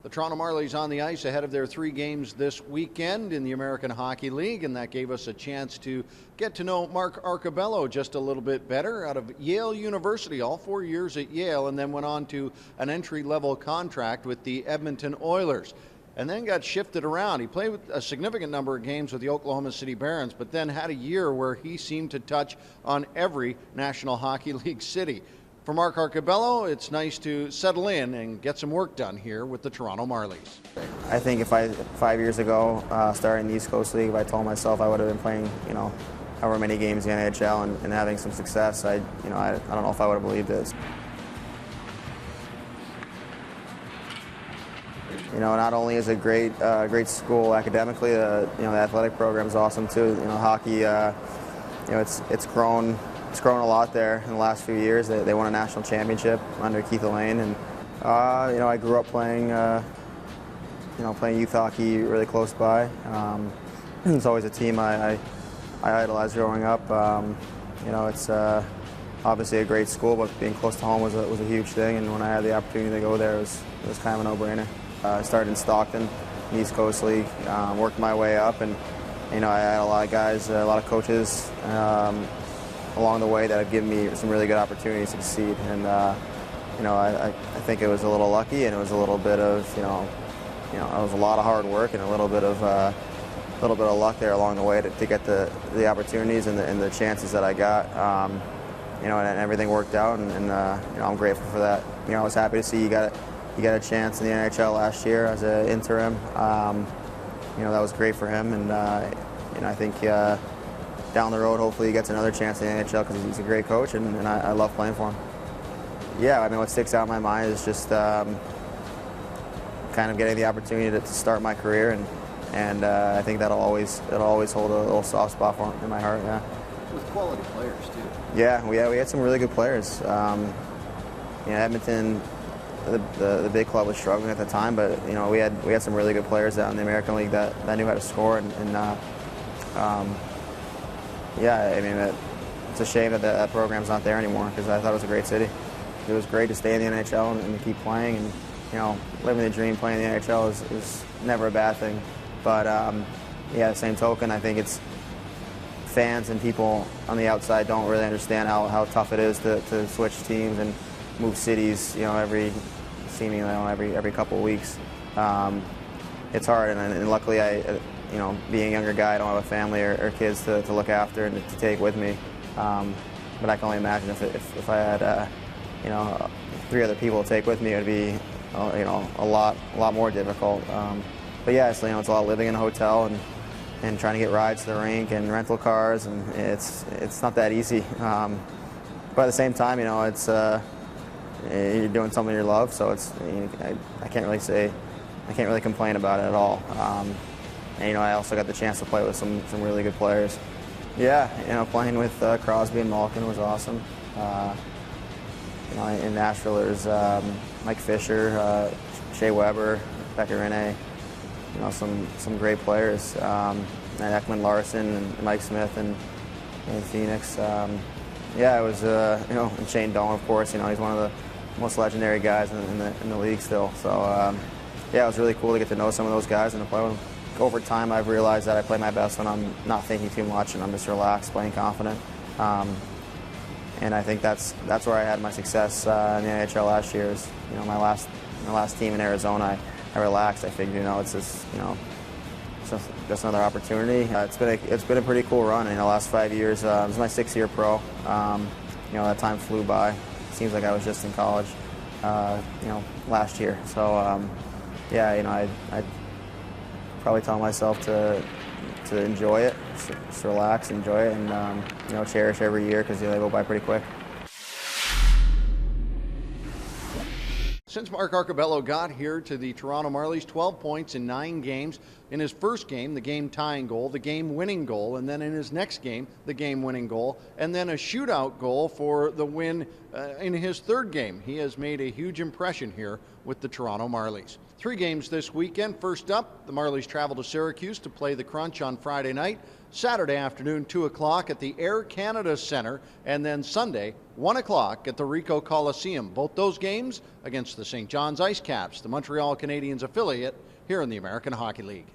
The Toronto Marlies on the ice ahead of their 3 games this weekend in the American Hockey League, and that gave us a chance to get to know Mark Arcobello just a little bit better. Out of Yale University, all 4 years at Yale, and then went on to an entry-level contract with the Edmonton Oilers, and then got shifted around. He played a significant number of games with the Oklahoma City Barons, but then had a year where he seemed to touch on every National Hockey League city. For Mark Arcobello, it's nice to settle in and get some work done here with the Toronto Marlies. I think if 5 years ago, starting the East Coast League, if I told myself I would have been playing, however many games in the NHL and having some success, I don't know if I would have believed this. Not only is it great school academically, the athletic program is awesome too. Hockey, it's grown. It's grown a lot there in the last few years. They won a national championship under Keith Elaine, and I grew up playing youth hockey really close by. It's always a team I idolized growing up. It's obviously a great school, but being close to home was a huge thing. And when I had the opportunity to go there, it was kind of a no-brainer. I started in Stockton, East Coast League, worked my way up, and I had a lot of guys, a lot of coaches along the way that have given me some really good opportunities to succeed. And I think it was a little lucky, and it was a little bit of it was a lot of hard work and a little bit of luck there along the way to get the opportunities and the chances that I got. And everything worked out, and I'm grateful for that. I was happy to see you got a chance in the NHL last year as an interim. That was great for him, and I think down the road, hopefully he gets another chance in the NHL because he's a great coach, and I love playing for him. Yeah, what sticks out in my mind is just kind of getting the opportunity to start my career, and I think that'll always hold a little soft spot for him in my heart. Yeah. With quality players too. Yeah, we had some really good players. Edmonton, the big club was struggling at the time, but we had some really good players out in the American League that knew how to score, it's a shame that that program's not there anymore because I thought it was a great city. It was great to stay in the NHL and to keep playing, and living the dream playing in the NHL is never a bad thing. But the same token, I think it's fans and people on the outside don't really understand how tough it is to switch teams and move cities. Every couple of weeks. It's hard, and luckily being a younger guy, I don't have a family or kids to look after and to take with me. But I can only imagine if I had 3 other people to take with me, it would be a lot more difficult. But yeah, it's a lot of living in a hotel and trying to get rides to the rink and rental cars, and it's not that easy. But at the same time, it's you're doing something you love, so I can't really complain about it at all. And I also got the chance to play with some really good players. Yeah, playing with Crosby and Malkin was awesome. In Nashville there's Mike Fisher, Shea Weber, Becker Rene, some great players. And Ekman Larson and Mike Smith and Phoenix. It was and Shane Doan, of course. He's one of the most legendary guys in the league still. So it was really cool to get to know some of those guys and to play with them. Over time, I've realized that I play my best when I'm not thinking too much and I'm just relaxed, playing confident. And I think that's where I had my success in the NHL last year. Is my last team in Arizona, I relaxed. I figured it's just another opportunity. It's been a pretty cool run in the last 5 years. It was my 6th year pro. That time flew by. It seems like I was just in college. Last year. So I probably tell myself to enjoy it, just relax, enjoy it, and cherish every year because they go by pretty quick. Since Mark Arcobello got here to the Toronto Marlies, 12 points in 9 games. In his first game, the game-tying goal, the game-winning goal, and then in his next game, the game-winning goal, and then a shootout goal for the win in his 3rd game. He has made a huge impression here with the Toronto Marlies. 3 games this weekend. First up, the Marlies travel to Syracuse to play the Crunch on Friday night. Saturday afternoon, 2 o'clock at the Air Canada Centre, and then Sunday, 1 o'clock at the Ricoh Coliseum. Both those games against the St. John's Ice Caps, the Montreal Canadiens affiliate here in the American Hockey League.